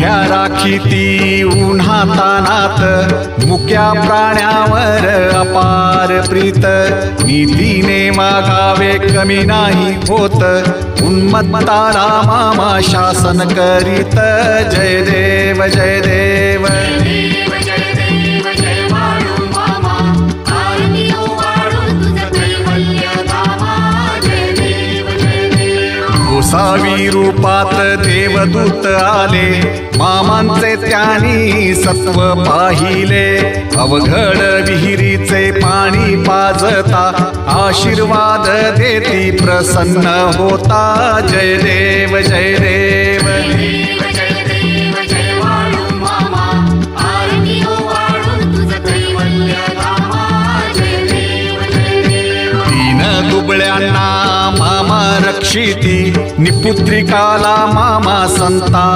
पाठ्या राखीती उन्हातानात मुक्या प्राण्यावर अपार प्रीत नीतीने वागावे कमी नाही होत उन्मत्ताला मामा शासन करीत जय देव जय देव गोसावी रूपात देवदूत आले मामांचे त्यांनी सत्व पाहिले अवघड विहिरीचे पाणी पाजता आशीर्वाद देती प्रसन्न होता जय देव जय देव दुबळ्यांना मामा रक्षिती निपुत्रिकाला मामा संता